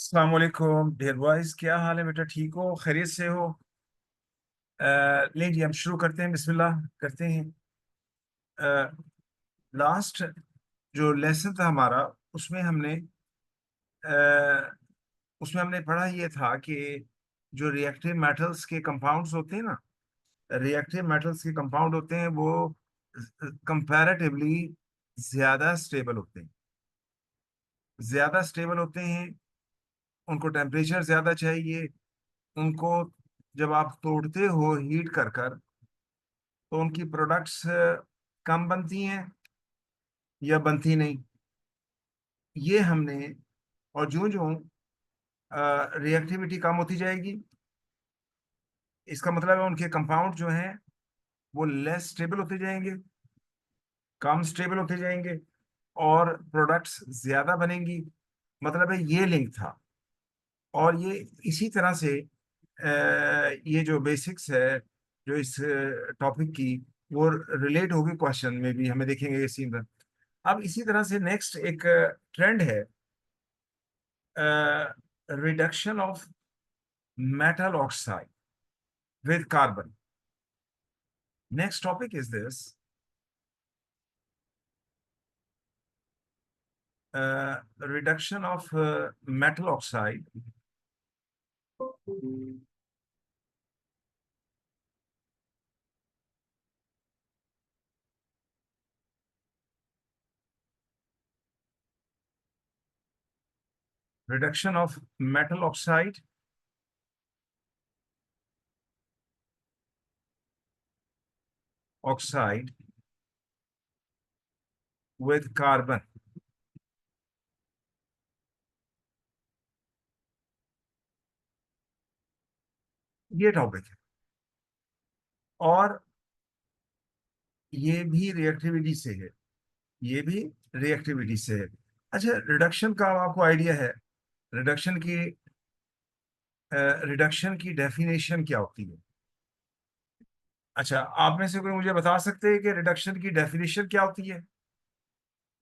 अस्सलाम वालेकुम dear boys, क्या हाल है बेटा? ठीक हो? खैरियत से हो? ले जी, हम शुरू करते हैं। बिस्मिल्लाह करते हैं। लास्ट जो लेसन था हमारा, उसमें हमने अ, उसमें हमने पढ़ा ये था कि जो रिएक्टिव मेटल्स के कंपाउंड्स होते हैं ना, रिएक्टिव मेटल्स के कंपाउंड होते हैं वो कंपैरेटिवली ज्यादा स्टेबल होते हैं। ज्यादा स्टेबल होते हैं, उनको टेम्परेचर ज्यादा चाहिए। उनको जब आप तोड़ते हो हीट कर कर, तो उनकी प्रोडक्ट्स कम बनती हैं या बनती नहीं। ये हमने, और जो जो रिएक्टिविटी कम होती जाएगी, इसका मतलब है उनके कंपाउंड जो हैं वो लेस स्टेबल होते जाएंगे, कम स्टेबल होते जाएंगे, और प्रोडक्ट्स ज्यादा बनेंगी। मतलब है ये लिंक था। और ये इसी तरह से ये जो बेसिक्स है जो इस टॉपिक की, वो रिलेट होगी क्वेश्चन में भी, हमें देखेंगे ये सीन। अब इसी तरह से नेक्स्ट एक ट्रेंड है, reduction of metal oxide with carbon. Next topic is this, reduction of metal oxide reduction of metal oxide with carbon. ये टॉपिक है, और ये भी रिएक्टिविटी से है। ये भी रिएक्टिविटी से है। अच्छा, रिडक्शन का आपको आइडिया है? रिडक्शन की रिडक्शन की डेफिनेशन क्या होती है? अच्छा, आप में से कोई मुझे बता सकते हैं कि रिडक्शन की डेफिनेशन क्या होती है?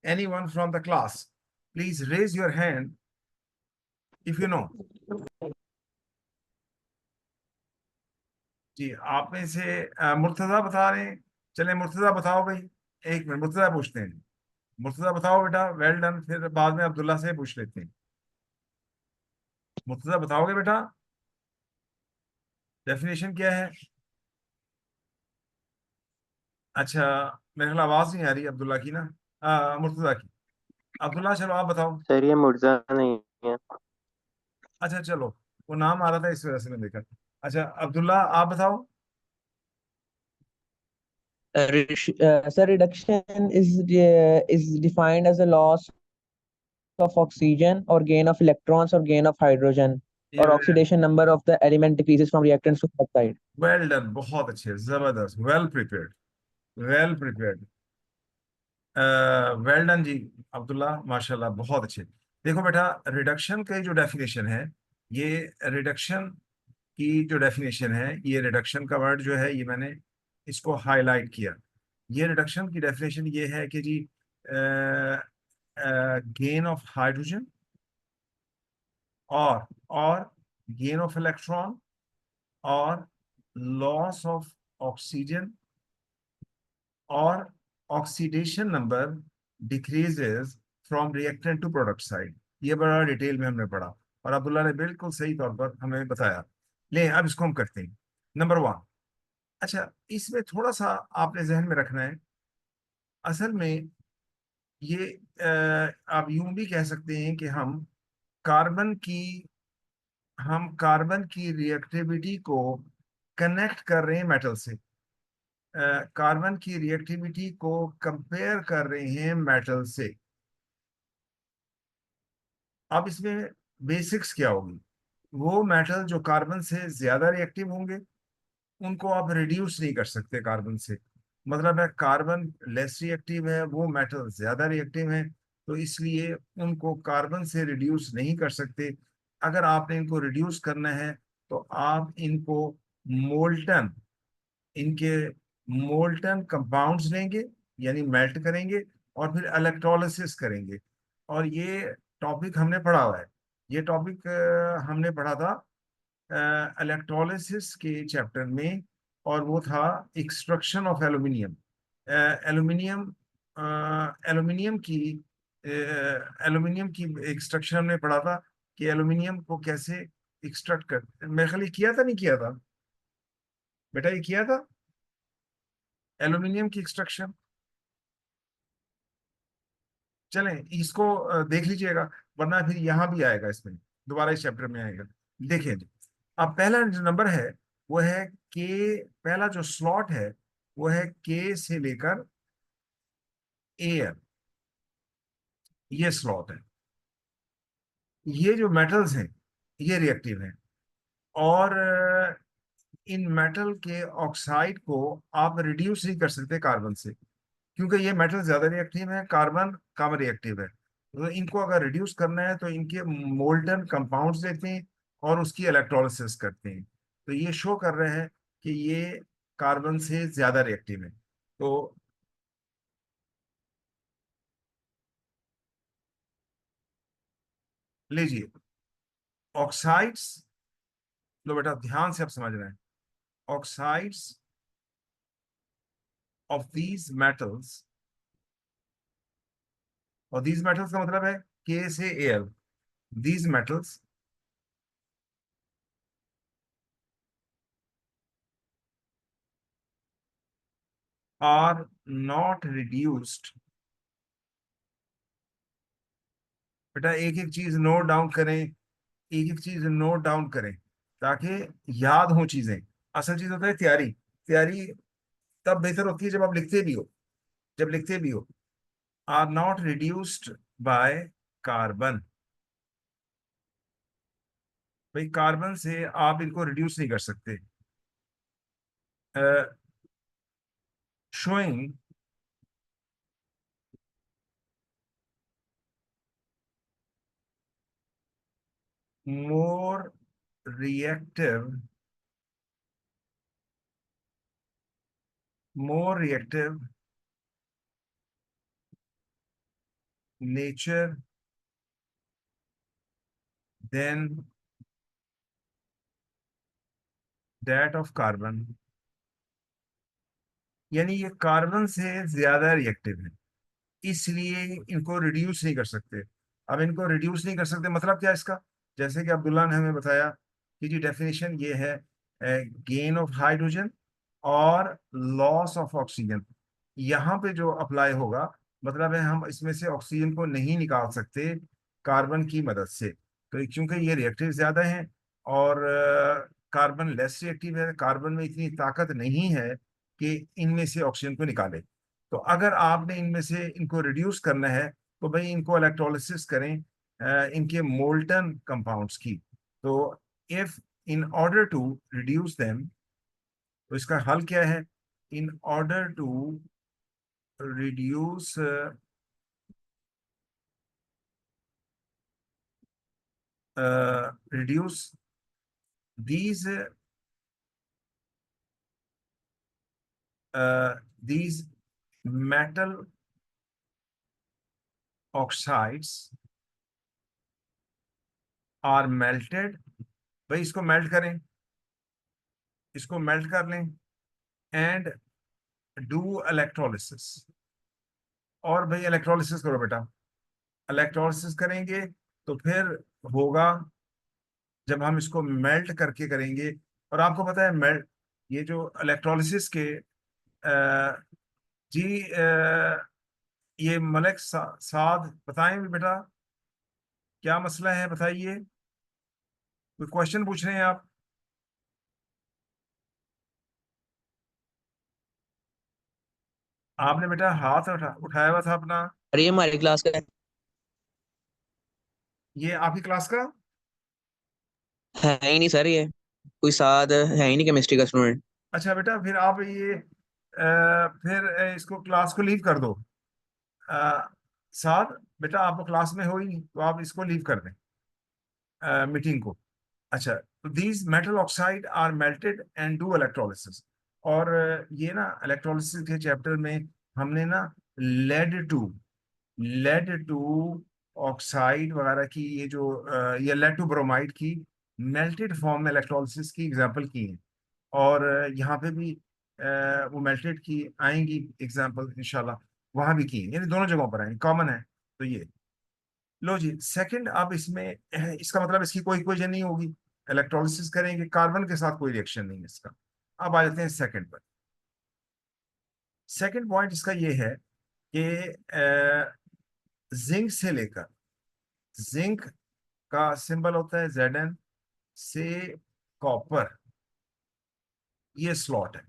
Any one from the class, please raise your hand if you know. जी, आप में से मुर्तजा बता रहे हैं। चले मुर्तजा बताओ भाई। एक मिनट, मुर्तजा पूछते हैं। मुर्तजा बताओ बेटा, वेल डन। फिर बाद में अब्दुल्ला से पूछ लेते हैं। मुर्तजा बताओगे बेटा, डेफिनेशन क्या है? अच्छा, मेरे ख्याल आवाज नहीं आ रही अब्दुल्ला की ना, मुर्तजा की। अब्दुल्ला, चलो आप बताओ। सर ये मुर्जा नहीं है। अच्छा चलो, वो नाम आ रहा था इस वजह से मैं देखा। अच्छा अब्दुल्ला, आप बताओ। Sir, reduction is defined as a loss of oxygen or gain of electrons or gain of hydrogen ये or oxidation number of the element decreases from reactants to oxide. Well done, बहुत अच्छे, जबरदस्त, well prepared, well prepared, well done जी। अब्दुल्ला माशाल्लाह, बहुत अच्छे। देखो बेटा, रिडक्शन का जो डेफिनेशन है, ये रिडक्शन की जो डेफिनेशन है, ये रिडक्शन का वर्ड जो है, ये मैंने इसको हाईलाइट किया। ये रिडक्शन की डेफिनेशन ये है कि जी, गेन ऑफ हाइड्रोजन और गेन ऑफ इलेक्ट्रॉन और लॉस ऑफ ऑक्सीजन और oxidation number decreases from reactant to product side. ये बड़ा डिटेल में हमने पढ़ा, और अब्दुल्ला ने बिल्कुल सही तौर पर हमें बताया। ले, अब इसको हम करते हैं। Number one. अच्छा, इसमें थोड़ा सा आपने जहन में रखना है। असल में ये आप यूं भी कह सकते हैं कि कार्बन की हम कार्बन की रिएक्टिविटी को कनेक्ट कर रहे हैं मेटल से। कार्बन की रिएक्टिविटी को कंपेयर कर रहे हैं मेटल से। अब इसमें बेसिक्स क्या होगी? वो मेटल जो कार्बन से ज्यादा रिएक्टिव होंगे, उनको आप रिड्यूस नहीं कर सकते कार्बन से। मतलब है कार्बन लेस रिएक्टिव है, वो मेटल ज्यादा रिएक्टिव है, तो इसलिए उनको कार्बन से रिड्यूस नहीं कर सकते। अगर आपने इनको रिड्यूस करना है, तो आप इनको मोल्टन इनके मोल्टन कंपाउंड्स लेंगे, यानी मेल्ट करेंगे, और फिर इलेक्ट्रोलिसिस करेंगे। और ये टॉपिक हमने पढ़ा हुआ है। ये टॉपिक हमने पढ़ा था इलेक्ट्रोलिसिस के चैप्टर में, और वो था extraction of aluminium. Aluminium aluminium की एल्यूमिनियम की एक्सट्रैक्शन हमने पढ़ा था कि एल्यूमिनियम को कैसे एक्सट्रैक्ट कर, मेरे ख्याल ये किया था नहीं किया था बेटा, ये किया था एल्यूमिनियम की एक्सट्रैक्शन। चलें इसको देख लीजिएगा, वरना फिर यहाँ भी आएगा, इसमें दोबारा इस चैप्टर में आएगा। देखिए जी, अब पहला जो नंबर है वो है के, पहला जो स्लॉट है वो है के से लेकर एल, ये स्लॉट है। ये जो मेटल्स हैं ये रिएक्टिव हैं, और इन मेटल के ऑक्साइड को आप रिड्यूस नहीं कर सकते कार्बन से, क्योंकि ये मेटल ज्यादा रिएक्टिव है, कार्बन कम रिएक्टिव है। तो इनको अगर रिड्यूस करना है तो इनके मोल्टन कंपाउंड्स लेते हैं और उसकी इलेक्ट्रोलिसिस करते हैं, तो ये शो कर रहे हैं कि ये कार्बन से ज्यादा रिएक्टिव है। तो लीजिए ऑक्साइड्स, लो बेटा ध्यान से आप समझ रहे हैं, ऑक्साइड्स ऑफ दीज मेटल्स, और दीज मेटल्स का मतलब है के से L, these metals are not reduced। बेटा एक एक चीज नोट डाउन करें, एक एक चीज नोट डाउन करें ताकि याद हो चीजें। असल चीज होता है तैयारी, तैयारी तब बेहतर होती है जब आप लिखते भी हो, जब लिखते भी हो। Are not reduced by carbon, भाई कार्बन से आप इनको रिड्यूस नहीं कर सकते। Showing more reactive, more reactive nature than that of carbon, यानी ये कार्बन से ज्यादा रिएक्टिव है, इसलिए इनको रिड्यूस नहीं कर सकते। अब इनको रिड्यूस नहीं कर सकते मतलब क्या है इसका, जैसे कि अब्दुल्ला ने हमें बताया कि जी डेफिनेशन ये है, गेन ऑफ हाइड्रोजन और लॉस ऑफ ऑक्सीजन। यहाँ पे जो अप्लाई होगा मतलब है हम इसमें से ऑक्सीजन को नहीं निकाल सकते कार्बन की मदद से, तो क्योंकि ये रिएक्टिव ज्यादा हैं, और कार्बन लेस रिएक्टिव है, कार्बन में इतनी ताकत नहीं है कि इनमें से ऑक्सीजन को निकाले। तो अगर आपने इनमें से इनको रिड्यूस करना है तो भाई इनको इलेक्ट्रोलिसिस करें इनके मोल्टन कंपाउंड्स की। तो if in order to reduce them, तो इसका हल क्या है, in order to reduce reduce these these metal oxides are melted, भाई इसको मेल्ट करें, इसको मेल्ट कर लें, एंड डू इलेक्ट्रोलिसिस, और भाई इलेक्ट्रोलिसिस करो बेटा। इलेक्ट्रोलिसिस करेंगे तो फिर होगा, जब हम इसको मेल्ट करके करेंगे, और आपको पता है मेल्ट, ये जो इलेक्ट्रोलिसिस के जी ये मलिक साद बताएं भी बेटा, क्या मसला है बताइए, कोई क्वेश्चन पूछ रहे हैं आप? आपने बेटा हाथ उठाया हुआ था अपना। अरे ये हमारी क्लास का ये आपकी क्लास का? है ही नहीं सर, ये कोई साथ है ही नहीं केमिस्ट्री का स्टूडेंट। अच्छा बेटा फिर आप ये फिर इसको क्लास को लीव कर दो। साथ बेटा आप क्लास में हो ही नहीं तो आप इसको लीव कर दें, मीटिंग को। अच्छा, तो these metal oxide are melted and do electrolysis, और ये ना इलेक्ट्रोलिसिस के चैप्टर में हमने ना lead two lead two oxide वगैरह की, ये जो ये लेड टू ब्रोमाइड की मेल्टेड फॉर्म में इलेक्ट्रोलिसिस की एग्जांपल की है। और यहाँ पे भी वो मेल्टेड की आएंगी एग्जांपल इंशाल्लाह, वहां भी की है, यानी दोनों जगहों पर आएंगी, कॉमन है। तो ये लो जी, सेकंड। अब इसमें इसका मतलब इसकी कोई इक्वेशन नहीं होगी, इलेक्ट्रोलिसिस करेंगे, कार्बन के साथ कोई रिएक्शन नहीं है इसका। अब आ जाते हैं सेकंड पर। सेकंड पॉइंट इसका ये है कि जिंक से लेकर, जिंक का सिंबल होता है Zn, से कॉपर, ये स्लॉट है,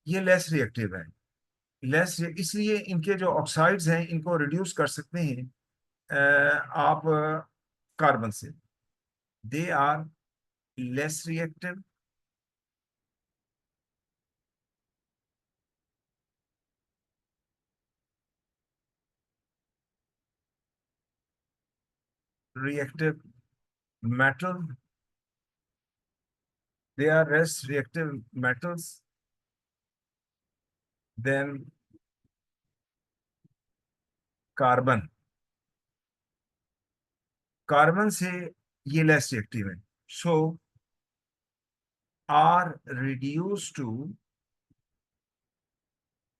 ये लेस रिएक्टिव है। इसलिए इनके जो ऑक्साइड्स हैं इनको रिड्यूस कर सकते हैं आप कार्बन से। They are less reactive, reactive metal, they are less reactive metals than carbon. Carbon से ये लेस रिएक्टिव है, so are reduce to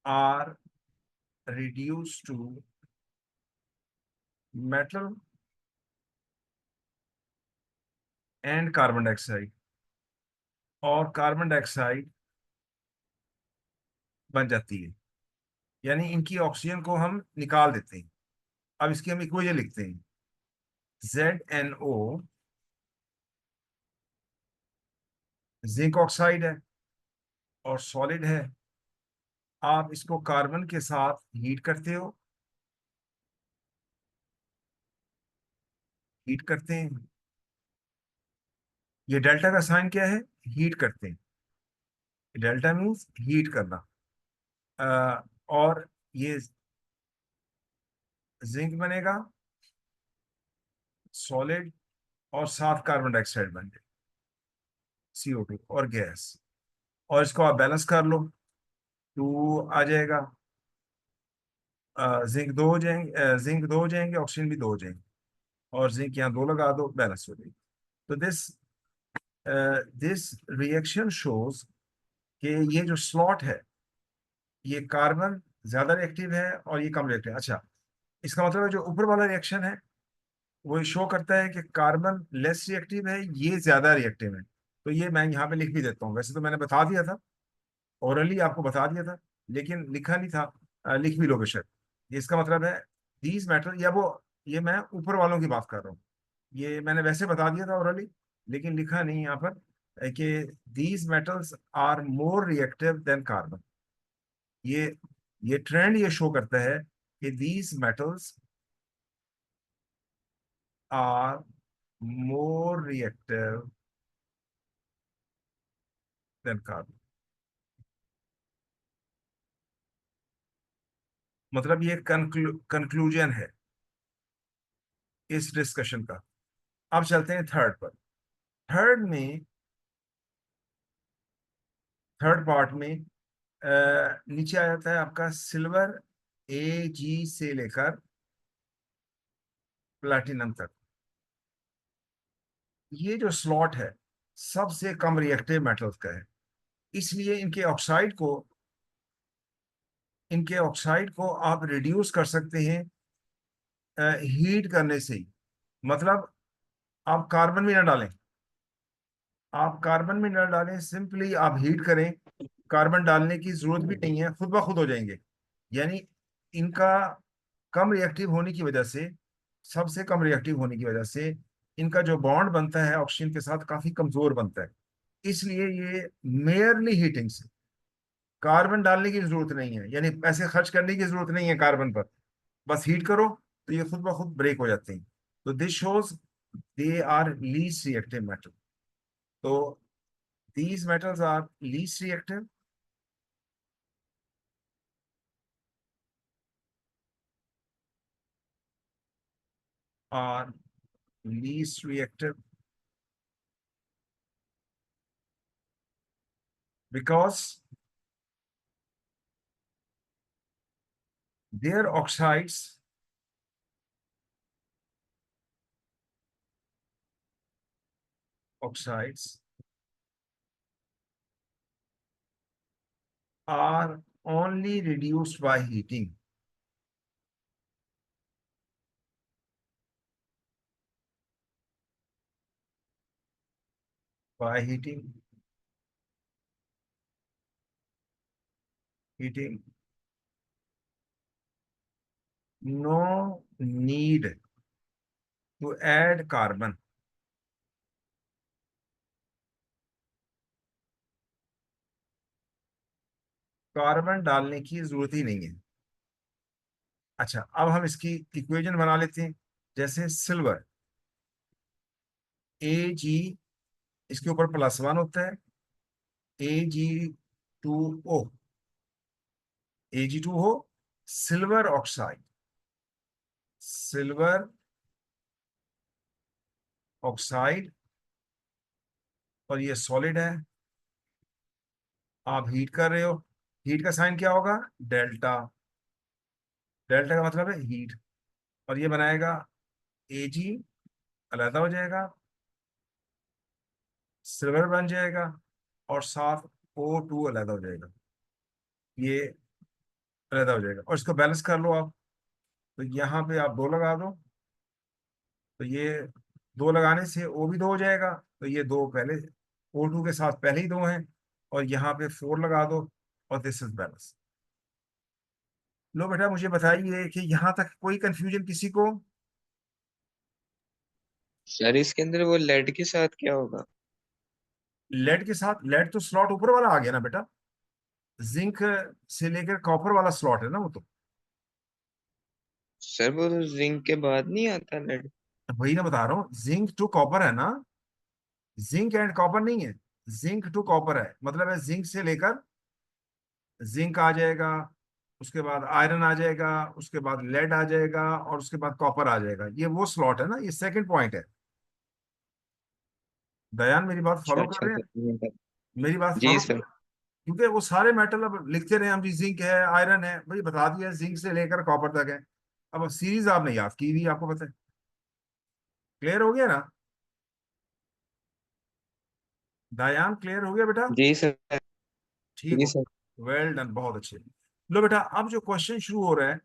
are reduce to metal and carbon dioxide, और कार्बन डाइऑक्साइड बन जाती है, यानी इनकी ऑक्सीजन को हम निकाल देते हैं। अब इसकी हम इक्वेशन लिखते हैं, ZnO जिंक ऑक्साइड है और सॉलिड है। आप इसको कार्बन के साथ हीट करते हो, हीट करते हैं, ये डेल्टा का साइन क्या है, हीट करते हैं, डेल्टा मीन्स हीट करना। और ये जिंक बनेगा सॉलिड, और साथ कार्बन डाइऑक्साइड बन जाए, CO2 और गैस। और इसको आप बैलेंस कर लो, 2 आ जाएगा, जिंक दो हो जाएंगे, ऑक्सीजन भी 2 हो जाएंगे, और जिंक यहाँ 2 लगा दो, बैलेंस हो जाएगी। तो दिस रिएक्शन शोज कि ये जो स्लॉट है, ये कार्बन ज्यादा रिएक्टिव है और ये कम रिएक्टिव है। अच्छा, इसका मतलब है जो ऊपर वाला रिएक्शन है वो शो करता है कि कार्बन लेस रिएक्टिव है, ये ज्यादा रिएक्टिव है। तो ये मैं यहाँ पे लिख भी देता हूँ, वैसे तो मैंने बता दिया था, ओरली आपको बता दिया था, लेकिन लिखा नहीं था। लिख भी लो बेशक। इसका मतलब है दीज मेटल, या वो, ये मैं ऊपर वालों की बात कर रहा हूँ, ये मैंने वैसे बता दिया था ओरली, लेकिन लिखा नहीं यहाँ पर कि these metals are more reactive than carbon. ये ये ट्रेंड ये शो करता है कि these metals are more reactive than carbon. मतलब ये कंक्लूजन है इस डिस्कशन का। अब चलते हैं थर्ड पर। थर्ड में, थर्ड पार्ट में नीचे आ जाता है आपका सिल्वर Ag से लेकर प्लैटिनम तक। ये जो स्लॉट है सबसे कम रिएक्टिव मेटल्स का है, इसलिए इनके ऑक्साइड को आप रिड्यूस कर सकते हैं हीट करने से ही। मतलब आप कार्बन भी ना डालें, आप कार्बन भी ना डालें, सिंपली आप हीट करें, कार्बन डालने की जरूरत भी नहीं है, खुद ब खुद हो जाएंगे। यानी इनका कम रिएक्टिव होने की वजह से, सबसे कम रिएक्टिव होने की वजह से इनका जो बॉन्ड बनता है ऑक्सीजन के साथ काफी कमजोर बनता है। इसलिए ये मेयरली हीटिंग से, कार्बन डालने की जरूरत नहीं है, यानी पैसे खर्च करने की जरूरत नहीं है कार्बन पर, बस हीट करो तो ये खुद ब खुद ब्रेक हो जाते हैं। तो this shows they are least reactive metal. तो these metals are least reactive, are least reactive because their oxides oxides are only reduced by heating. By heating. No need to add carbon. Carbon डालने की जरूरत ही नहीं है। अच्छा, अब हम इसकी इक्वेशन बना लेते हैं। जैसे सिल्वर Ag, इसके ऊपर +1 होता है, Ag2O, Ag2 हो, सिल्वर ऑक्साइड, सिल्वर ऑक्साइड, और ये सॉलिड है। आप हीट कर रहे हो, हीट का साइन क्या होगा? डेल्टा। डेल्टा का मतलब है हीट, और ये बनाएगा Ag, अलग हो जाएगा, सिल्वर बन जाएगा, और साथ O2 अलग हो जाएगा, ये अलग हो जाएगा। और इसको बैलेंस कर लो आप, तो यहाँ पे आप 2 लगा दो, तो ये 2 लगाने से O भी 2 हो जाएगा, तो ये 2 पहले O2 के साथ पहले ही 2 हैं, और यहाँ पे 4 लगा दो, और दिस इज बैलेंस। लो बेटा, मुझे बताइए कि यहाँ तक कोई कंफ्यूजन किसी को? सर इसके अंदर वो लेड के साथ क्या होगा? लेड के साथ? लेड तो स्लॉट ऊपर वाला आ गया ना बेटा, जिंक से लेकर कॉपर वाला स्लॉट है ना वो तो। सर वो जिंक के बाद नहीं आता लेड? वही ना बता रहा हूँ, जिंक टू कॉपर है ना, जिंक एंड कॉपर नहीं है, जिंक टू कॉपर है। मतलब है जिंक से लेकर जिंक आ जाएगा, उसके बाद आयरन आ जाएगा, उसके बाद लेड आ जाएगा, और उसके बाद कॉपर आ जाएगा। ये वो स्लॉट है ना, ये सेकंड पॉइंट है। दयान, मेरी बात अच्छा फॉलो कर अच्छा रहे हैं? सर। मेरी बात जी फॉलो, सर। क्योंकि वो सारे मेटल अब लिखते रहे हम जी, जिंक है, आयरन है, भाई बता दिया जिंक से लेकर कॉपर तक है। अब सीरीज आपने याद की हुई, आपको पता है। क्लियर हो गया ना? दयान, क्लियर हो गया बेटा? जी सर। ठीक जी हो, सर। वेल डन, बहुत अच्छे। लो बेटा, अब जो क्वेश्चन शुरू हो रहा है,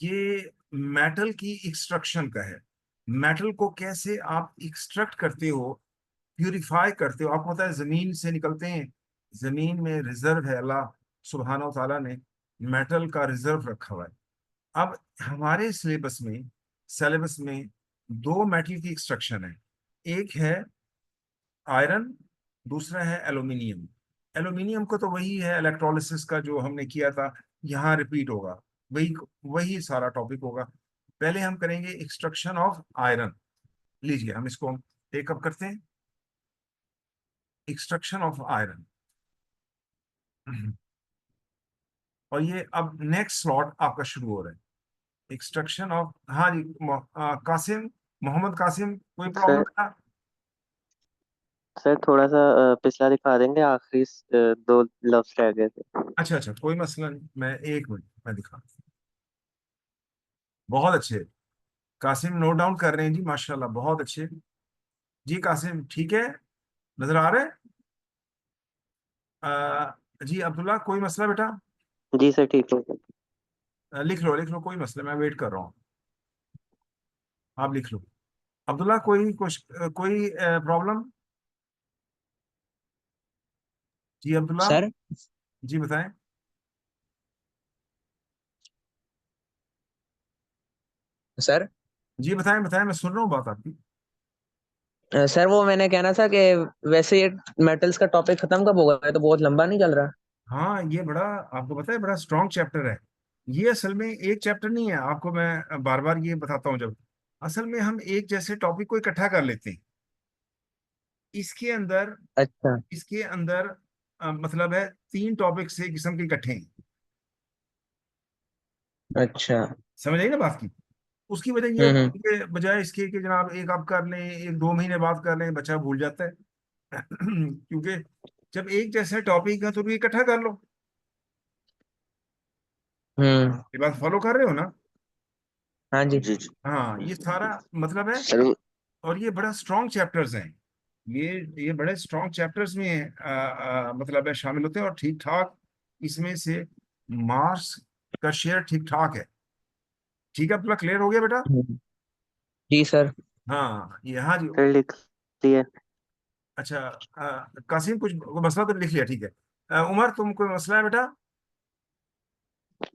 ये मेटल की एक्सट्रक्शन का है। मेटल को कैसे आप एक्सट्रैक्ट करते हो, प्यूरिफाई करते हो। आपको पता है जमीन से निकलते हैं, जमीन में रिजर्व है, अल्लाह सुब्हान व तआला ने मेटल का रिजर्व रखा हुआ है। अब हमारे सिलेबस में 2 मेटल की एक्सट्रक्शन है। एक है आयरन, दूसरा है एल्यूमिनियम। एल्यूमिनियम को तो वही है इलेक्ट्रोलिसिस का जो हमने किया था, यहाँ रिपीट होगा, वही वही सारा टॉपिक होगा। पहले हम करेंगे एक्सट्रक्शन ऑफ आयरन। लीजिए, हम इसको टेकअप करते हैं, एक्सट्रक्शन ऑफ आयरन। और ये अब नेक्स्ट स्लॉट आपका शुरू हो रहा है, एक्सट्रक्शन ऑफ। हाँ जी, कासिम, मोहम्मद कासिम, कोई प्रॉब्लम सर था? सर थोड़ा सा पिछला दिखा देंगे, आखिरी 2 लफ्ज रह गए थे। अच्छा अच्छा, कोई मसला नहीं, मैं 1 मिनट मैं दिखा। बहुत अच्छे, कासिम नोट डाउन कर रहे हैं जी, माशाल्लाह, बहुत अच्छे। जी कासिम, ठीक है, नजर आ रहे हैं? जी अब्दुल्ला, कोई मसला बेटा? जी सर, ठीक है। लिख लो लिख लो, कोई मसला, मैं वेट कर रहा हूँ, आप लिख लो। अब्दुल्ला, कोई प्रॉब्लम? जी अब्दुल्ला, सर जी बताएं। सर जी बताएं बताएं, मैं सुन रहा हूँ बात आपकी। सर वो मैंने कहना था कि वैसे ये मेटल्स का टॉपिक खत्म कब होगा? ये तो बहुत लंबा नहीं चल रहा। हाँ, ये बड़ा, आपको पता है, बड़ा स्ट्रॉन्ग चैप्टर है। ये असल में एक चैप्टर नहीं है, आपको मैं बार बार ये बताता हूँ। जब असल में हम एक जैसे टॉपिक को इकट्ठा कर लेते हैं, इसके अंदर अच्छा इसके अंदर मतलब है 3 टॉपिक से किस्म के इकट्ठे हैं। अच्छा। समझ आई ना बात की? उसकी वजह ये हम्म। होती है कि बजाय इसके कि जनाब एक आप कर लें, एक 2 महीने बाद कर लें, बच्चा भूल जाता है। क्योंकि जब एक जैसे टॉपिक है तो भी इकट्ठा कर लो। हम्म। ये बात फॉलो कर रहे हो ना? हाँ जी। जी जी। हाँ, ये सारा मतलब है। सर और ये बड़ा स्ट्रॉन्ग चैप्टर्स हैं, ये बड़े स्ट्रॉन्ग चैप्टर्स में मतलब है शामिल होते हैं, और ठीक ठाक इसमें से मार्क्स का शेयर ठीक ठाक है। ठीक है, पूरा क्लियर हो गया बेटा? जी सर। हाँ ये, हाँ जी। सर लिख लिए। अच्छा, कासिम कुछ मसला तो लिख लिया, ठीक है। उमर, तुम कोई मसला है बेटा?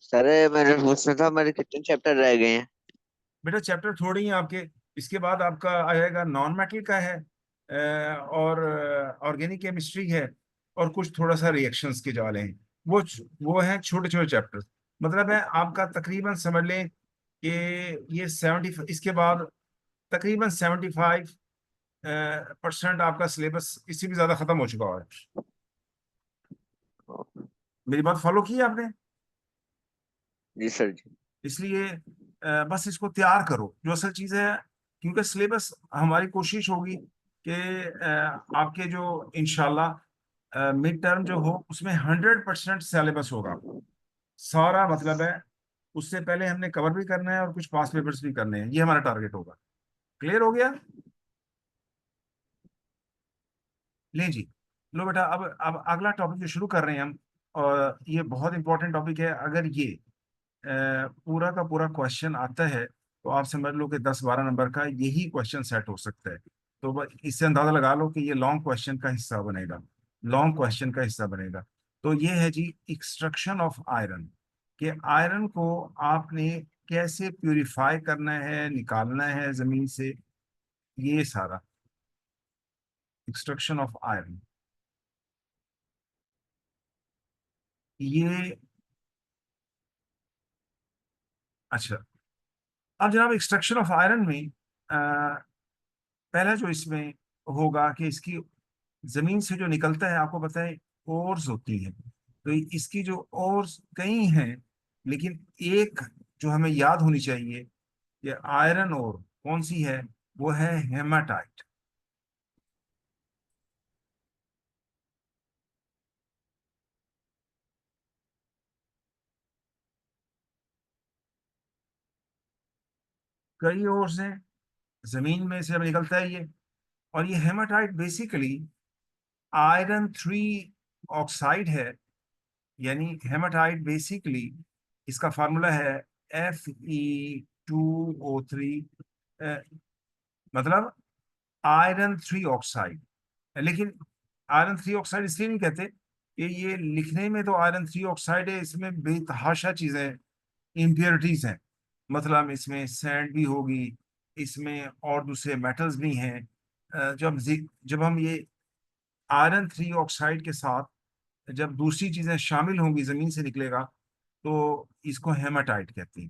सर मैंने पूछना था हमारे कितने चैप्टर रह गए हैं। बेटा चैप्टर थोड़े ही हैं आपके। इसके बाद आपका आएगा नॉन मेटल का है, और ऑर्गेनिक केमिस्ट्री है, और कुछ थोड़ा सा रिएक्शंस के जाले हैं। वो हैं छोटे छोटे चैप्टर। मतलब है आपका तकरीबन समझ लें कि ये 70, इसके बाद तकरीबन 75% आपका सिलेबस इससे भी ज्यादा खत्म हो चुका है। मेरी बात फॉलो की है आपने? जी सर जी। इसलिए बस इसको तैयार करो, जो असल चीज है। क्योंकि सिलेबस, हमारी कोशिश होगी कि आपके जो इंशाल्लाह मिड टर्म जो हो उसमें 100% सिलेबस होगा सारा। मतलब है उससे पहले हमने कवर भी करना है और कुछ पास पेपर्स भी करने हैं, ये हमारा टारगेट होगा। क्लियर हो गया? ले जी। लो बेटा, अब अगला टॉपिक जो शुरू कर रहे हैं हम, और ये बहुत इंपॉर्टेंट टॉपिक है। अगर ये पूरा का पूरा क्वेश्चन आता है तो आप समझ लो कि 10-12 नंबर का यही क्वेश्चन सेट हो सकता है। तो इससे अंदाजा लगा लो कि ये लॉन्ग क्वेश्चन का हिस्सा बनेगा, लॉन्ग क्वेश्चन का हिस्सा बनेगा। तो ये है जी एक्सट्रैक्शन ऑफ आयरन, कि आयरन को आपने कैसे प्यूरिफाई करना है, निकालना है जमीन से, ये सारा एक्सट्रैक्शन ऑफ आयरन। ये अच्छा, अब जनाब एक्सट्रैक्शन ऑफ आयरन में पहला जो इसमें होगा कि इसकी जमीन से जो निकलता है, आपको पता है ओर्स होती है। तो इसकी जो ओर्स कई हैं, लेकिन एक जो हमें याद होनी चाहिए, ये आयरन ओर कौन सी है, वो है हेमाटाइट। कई ओर्स हैं, जमीन में से हमें निकलता है ये। और ये हेमाटाइट बेसिकली आयरन 3 ऑक्साइड है। यानी हेमाटाइट बेसिकली इसका फार्मूला है Fe2O3, मतलब आयरन 3 ऑक्साइड। लेकिन आयरन 3 ऑक्साइड इसलिए नहीं कहते कि ये लिखने में तो आयरन 3 ऑक्साइड है, इसमें बेतहाशा चीजें, इम्प्योरिटीज हैं। मतलब इसमें सैंड भी होगी, इसमें और दूसरे मेटल्स भी हैं। जब हम ये आयरन 3 ऑक्साइड के साथ जब दूसरी चीजें शामिल होंगी, जमीन से निकलेगा, तो इसको हेमाटाइट कहते हैं।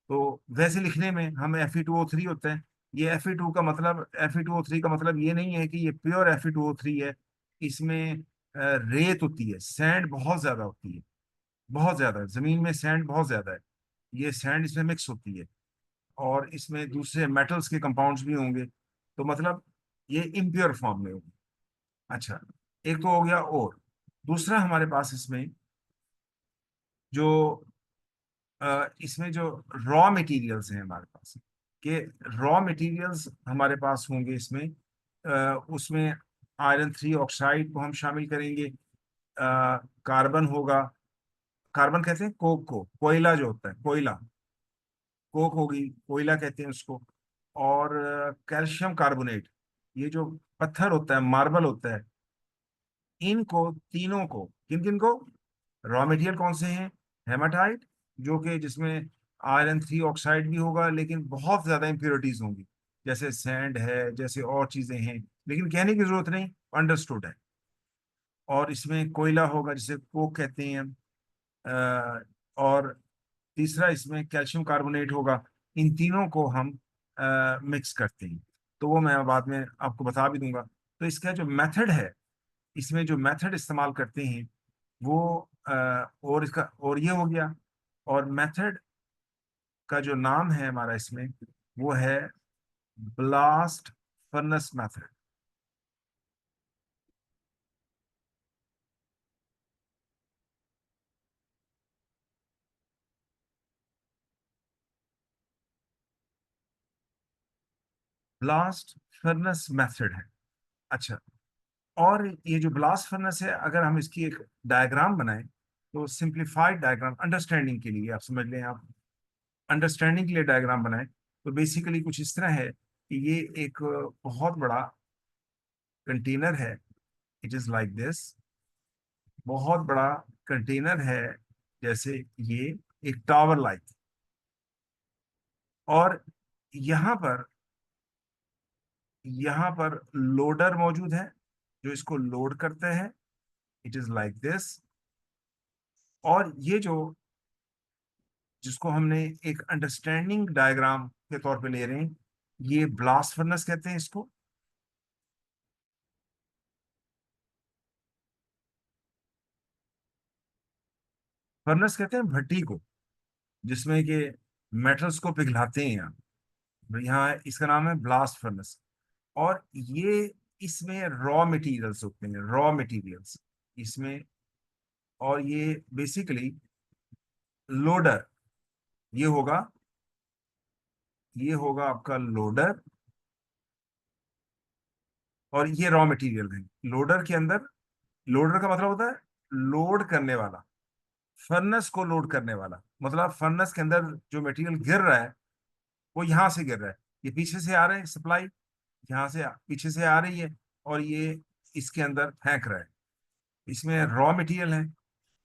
तो वैसे लिखने में हम Fe2O3 होता है। ये Fe2 का मतलब, Fe2O3 का मतलब ये नहीं है कि ये प्योर Fe2O3 है। इसमें रेत होती है, सैंड बहुत ज्यादा होती है, बहुत ज्यादा, जमीन में सैंड बहुत ज्यादा है। ये सैंड इसमें मिक्स होती है, और इसमें दूसरे मेटल्स के कंपाउंड्स भी होंगे। तो मतलब ये इम्प्योर फॉर्म में होगी। अच्छा, एक तो हो गया। और दूसरा हमारे पास इसमें जो इसमें जो रॉ मटेरियल्स हैं हमारे पास, के रॉ मटेरियल्स हमारे पास होंगे इसमें। उसमें आयरन 3 ऑक्साइड को हम शामिल करेंगे, कार्बन होगा। कार्बन कहते हैं कोक को, कोयला जो होता है कोयला, कोक होगी, कोयला कहते हैं उसको। और कैल्शियम कार्बोनेट, ये जो पत्थर होता है, मार्बल होता है, इनको तीनों को, किन किन को, रॉ मटेरियल कौन से हैं, हेमाटाइट, जो कि जिसमें आयरन 3 ऑक्साइड भी होगा, लेकिन बहुत ज्यादा इंप्योरिटीज होंगी, जैसे सैंड है, जैसे और चीजें हैं, लेकिन कहने की जरूरत नहीं, अंडरस्टूड है। और इसमें कोयला होगा जिसे कोक कहते हैं हम। और तीसरा इसमें कैल्शियम कार्बोनेट होगा। इन तीनों को हम मिक्स करते हैं। तो वो मैं बाद में आपको बता भी दूंगा। तो इसका जो मेथड है, इसमें जो मेथड इस्तेमाल करते हैं वो और इसका, और ये हो गया। और मेथड का जो नाम है हमारा इसमें, वो है blast furnace method. Blast furnace method है। अच्छा, और ये जो ब्लास्ट फर्नेस है, अगर हम इसकी एक डायग्राम बनाएं तो सिंप्लीफाइड डायग्राम अंडरस्टैंडिंग के लिए, आप समझ लें, आप अंडरस्टैंडिंग के लिए डायग्राम बनाएं तो बेसिकली कुछ इस तरह है कि ये एक बहुत बड़ा कंटेनर है। इट इज लाइक दिस, बहुत बड़ा कंटेनर है, जैसे ये एक टावर लाइक, और यहाँ पर लोडर मौजूद है जो इसको लोड करते हैं। इट इज लाइक दिस, और ये जो जिसको हमने एक अंडरस्टैंडिंग डायग्राम के तौर पे ले रहे हैं, ये ब्लास्ट फर्नेस कहते हैं इसको। फर्नेस कहते हैं भट्टी को, जिसमें कि मेटल्स को पिघलाते हैं। यहाँ इसका नाम है ब्लास्ट फर्नेस। और ये इसमें रॉ मटेरियल्स होते हैं, रॉ मटेरियल्स इसमें। और ये बेसिकली लोडर, ये होगा ये होगा आपका लोडर, और ये रॉ मटेरियल है। लोडर के अंदर, लोडर का मतलब होता है लोड करने वाला, फर्नेस को लोड करने वाला। मतलब फर्नेस के अंदर जो मटेरियल गिर रहा है वो यहाँ से गिर रहा है, ये पीछे से आ रहा है सप्लाई, यहाँ से पीछे से आ रही है, और ये इसके अंदर फेंक रहा है। इसमें रॉ मटेरियल है,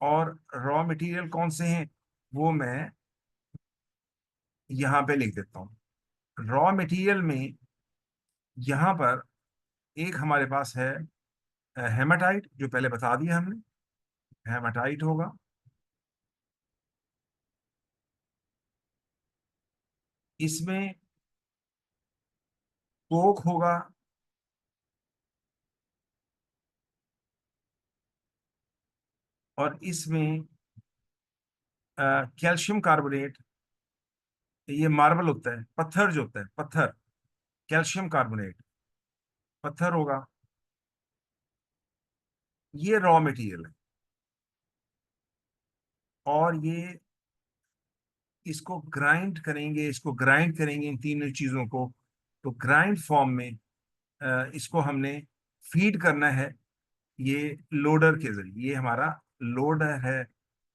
और रॉ मटेरियल कौन से हैं वो मैं यहाँ पे लिख देता हूँ। रॉ मटेरियल में यहाँ पर एक हमारे पास है हेमाटाइट, जो पहले बता दिया हमने, हेमाटाइट होगा। इसमें कोक होगा, और इसमें कैल्शियम कार्बोनेट, ये मार्बल होता है, पत्थर जो होता है, पत्थर, कैल्शियम कार्बोनेट पत्थर होगा। ये रॉ मटेरियल है, और ये इसको ग्राइंड करेंगे इन तीनों चीजों को, तो ग्राइंड फॉर्म में इसको हमने फीड करना है ये लोडर के जरिए। ये हमारा लोडर है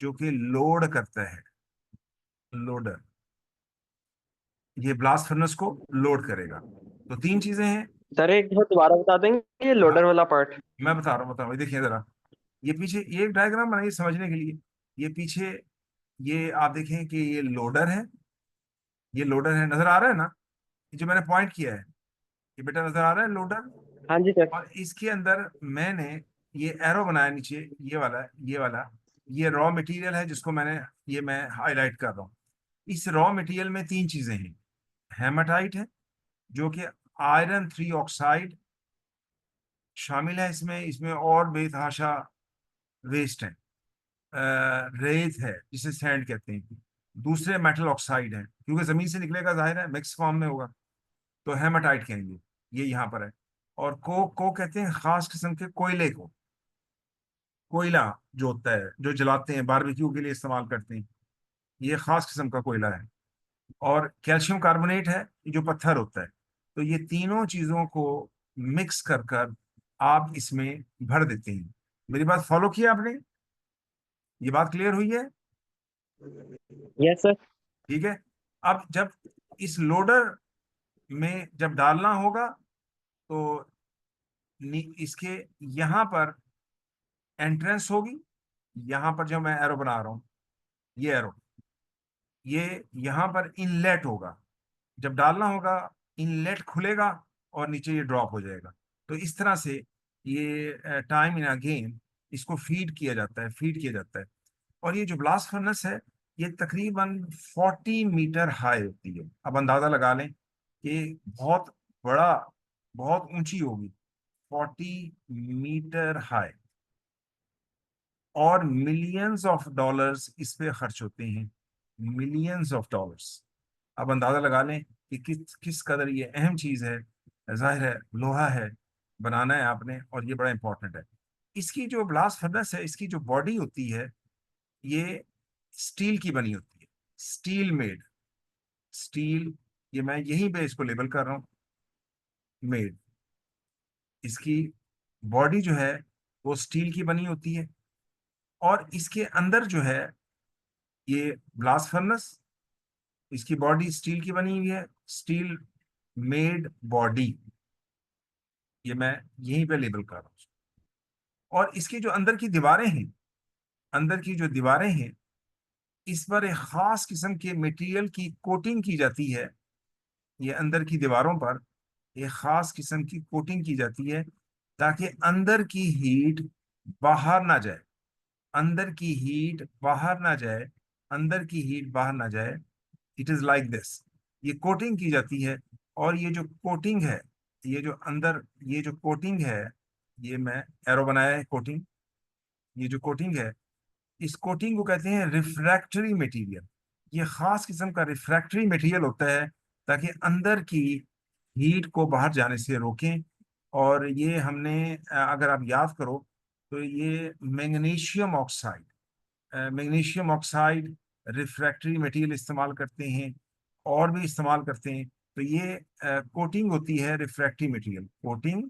जो कि लोड करता है, लोडर, ये ब्लास्ट फर्नेस को लोड करेगा। तो तीन चीजें हैं। सर एक बार दोबारा बता देंगे ये लोडर हाँ, वाला पार्ट? मैं बता रहा हूँ, देखिए जरा, ये पीछे ये एक डायग्राम बनाइए समझने के लिए। ये पीछे, ये आप देखें कि ये लोडर है, ये लोडर है, नजर आ रहा है ना, ये जो मैंने पॉइंट किया है, ये बेटा नजर आ रहा है लोडर। हाँ जी सर। और इसके अंदर मैंने ये एरो बनाया नीचे, ये वाला ये रॉ मटेरियल है जिसको मैं हाईलाइट कर रहा हूँ। इस रॉ मटेरियल में तीन चीजें हैं। हेमाटाइट है जो कि आयरन 3 ऑक्साइड शामिल है इसमें, और बेतहाशा वेस्ट है, रेत है जिसे सैंड कहते हैं। दूसरे मेटल ऑक्साइड है, क्योंकि जमीन से निकलेगा, जाहिर है मिक्स फॉर्म में होगा, तो हेमाटाइट कहेंगे, ये यहाँ पर है। और को कहते हैं खास किस्म के कोयले को, कोयला जो होता है जो जलाते हैं, बारबेक्यू के लिए इस्तेमाल करते हैं, ये खास किस्म का कोयला है। और कैल्शियम कार्बोनेट है जो पत्थर होता है। तो ये तीनों चीजों को मिक्स कर कर आप इसमें भर देते हैं। मेरी बात फॉलो किया आपने? ये बात क्लियर हुई है? Yes sir. ठीक है। अब जब इस लोडर में जब डालना होगा तो इसके यहाँ पर एंट्रेंस होगी, यहाँ पर जो मैं एरो बना रहा हूँ, ये एरो, ये यहाँ पर इनलेट होगा। जब डालना होगा इनलेट खुलेगा और नीचे ये ड्रॉप हो जाएगा। तो इस तरह से ये टाइम इन अगेन इसको फीड किया जाता है। और ये जो ब्लास्ट फर्नेस है, ये तकरीबन 40 मीटर हाई होती है। अब अंदाजा लगा लें कि बहुत बड़ा, बहुत ऊंची होगी, 40 मीटर हाई, और मिलियंस ऑफ डॉलर्स इस पे खर्च होते हैं, मिलियंस ऑफ डॉलर्स। अब अंदाजा लगा लें कि किस किस कदर ये अहम चीज है। जाहिर है लोहा है, बनाना है आपने, और ये बड़ा इंपॉर्टेंट है। इसकी जो ब्लास्ट फर्नेस है, इसकी जो बॉडी होती है, ये स्टील की बनी होती है, स्टील मेड, स्टील, ये मैं यहीं पे इसको लेबल कर रहा हूँ, मेड। इसकी बॉडी जो है वो स्टील की बनी होती है, और इसके अंदर जो है ये ब्लास्ट फर्नेस, इसकी बॉडी स्टील की बनी हुई है, स्टील मेड बॉडी, ये मैं यहीं पे लेबल कर रहा हूँ। और इसकी जो अंदर की दीवारें हैं, अंदर की जो दीवारें हैं, इस पर एक खास किस्म के मटेरियल की कोटिंग की जाती है। ये अंदर की दीवारों पर एक खास किस्म की कोटिंग की जाती है ताकि अंदर की हीट बाहर ना जाए, अंदर की हीट बाहर ना जाए, अंदर की हीट बाहर ना जाए। इट इज लाइक दिस, ये कोटिंग की जाती है। और ये जो कोटिंग है, ये जो अंदर ये जो कोटिंग है, ये मैं एरो बनाया है कोटिंग, ये जो कोटिंग है, इस कोटिंग को कहते हैं रिफ्रैक्टरी मटेरियल। ये खास किस्म का रिफ्रैक्टरी मटेरियल होता है ताकि अंदर की हीट को बाहर जाने से रोकें। और ये हमने अगर आप याद करो तो ये magnesium oxide, magnesium oxide refractory material इस्तेमाल करते हैं, और भी इस्तेमाल करते हैं। तो ये कोटिंग होती है refractory material, coating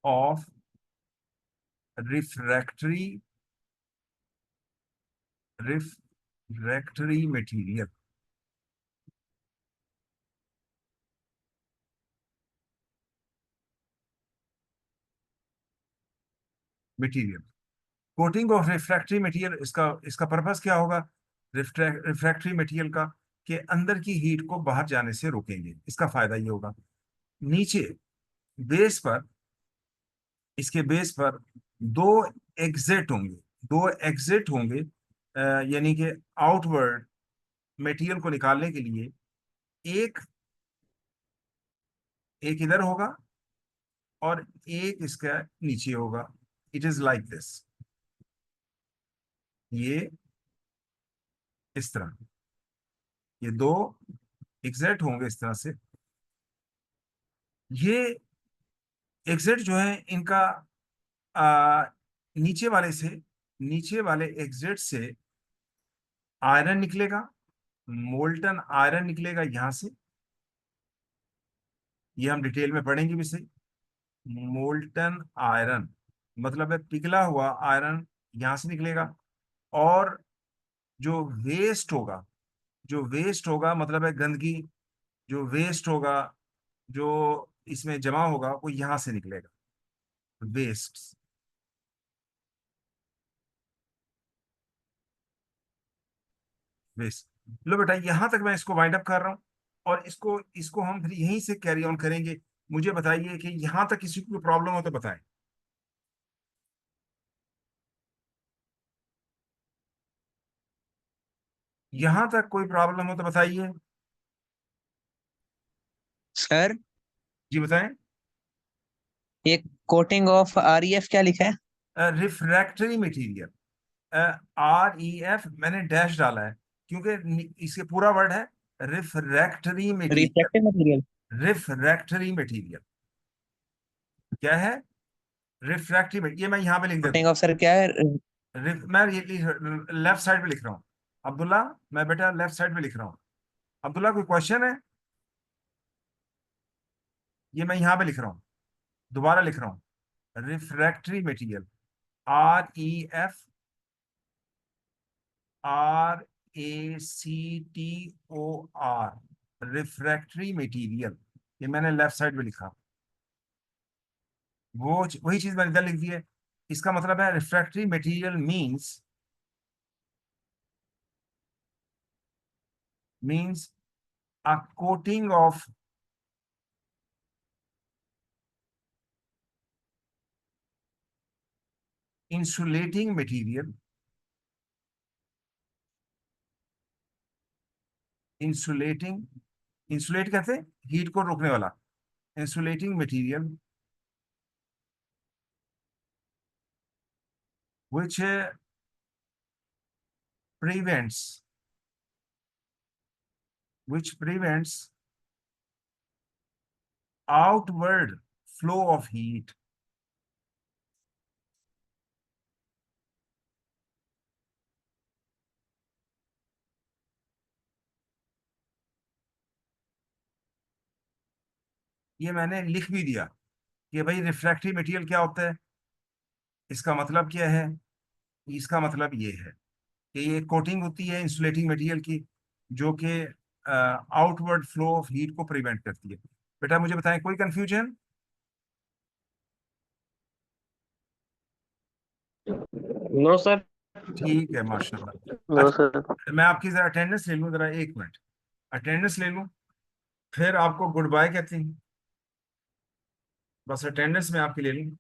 of refractory refractory material. Material coating of refractory material, इसका इसका पर्पस क्या होगा रिफ्रैक्टरी मटेरियल का? कि अंदर की हीट को बाहर जाने से रोकेंगे, इसका फायदा ये होगा। नीचे बेस पर, इसके बेस पर दो एग्जिट होंगे, दो एग्जिट होंगे, यानी कि आउटवर्ड मटेरियल को निकालने के लिए। एक एक इधर होगा और एक इसका नीचे होगा। इट इज लाइक दिस, ये इस तरह, ये दो एग्जिट होंगे इस तरह से। ये एग्जिट जो है इनका आ, नीचे वाले से, नीचे वाले एग्जिट से आयरन निकलेगा, मोल्टन आयरन निकलेगा यहां से। ये हम डिटेल में पढ़ेंगे भी सही। मोल्टन आयरन मतलब है पिघला हुआ आयरन, यहां से निकलेगा। और जो वेस्ट होगा, जो वेस्ट होगा मतलब है गंदगी, जो वेस्ट होगा, जो इसमें जमा होगा, वो यहां से निकलेगा, वेस्ट। वेस्ट। लो बेटा, यहां तक मैं इसको वाइंड अप कर रहा हूं, और इसको इसको हम फिर यहीं से कैरी ऑन करेंगे। मुझे बताइए कि यहां तक किसी को प्रॉब्लम हो तो बताएं। यहां तक कोई प्रॉब्लम हो तो बताइए। सर जी बताएं। ये कोटिंग ऑफ आरईएफ क्या लिखा है? रिफ्रैक्टरी मटेरियल, REF मैंने डैश डाला है क्योंकि इसके पूरा वर्ड है refractory material. Reflective material. Refractory material क्या है? रिफ्रैक्टरी मटेरियल, ये मैं यहाँ पे लिख देता कोटिंग ऑफ सर क्या है? मैं ये लेफ्ट साइड पे लिख रहा हूँ। अब्दुल्ला, मैं बेटा लेफ्ट साइड पे लिख रहा हूँ। अब्दुल्ला कोई क्वेश्चन है? ये मैं यहाँ पे लिख रहा हूँ, दोबारा लिख रहा हूँ। Refractory material, REFRACTOR, refractory material, ये मैंने लेफ्ट साइड पे लिखा। वो वही चीज मैंने इधर लिख दी है। इसका मतलब है refractory material means a coating of insulating material, insulating, insulate कहते हैं हीट को रोकने वाला, insulating material which prevents which prevents outward flow of heat, ये मैंने लिख भी दिया कि भाई रिफ्रैक्टिव मटेरियल क्या होता है, इसका मतलब क्या है। इसका मतलब ये है कि ये कोटिंग होती है इंसुलेटिंग मटेरियल की, जो कि आउटवर्ड फ्लो ऑफ हीट को प्रिवेंट करती है। बेटा मुझे बताएं, कोई कंफ्यूजन? No sir. ठीक है, माशाल्लाह। नो अच्छा, सर। मैं आपकी जरा अटेंडेंस ले लूं, जरा 1 मिनट अटेंडेंस ले लूं, फिर आपको गुड बाय कहती हूँ। बस अटेंडेंस में आपकी ले लूं।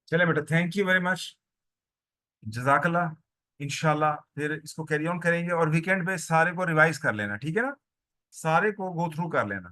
चले बेटा, थैंक यू वेरी मच, जजाकल्ला। इंशाल्लाह फिर इसको कैरी ऑन करेंगे, और वीकेंड पे सारे को रिवाइज कर लेना, ठीक है ना, सारे को गो थ्रू कर लेना।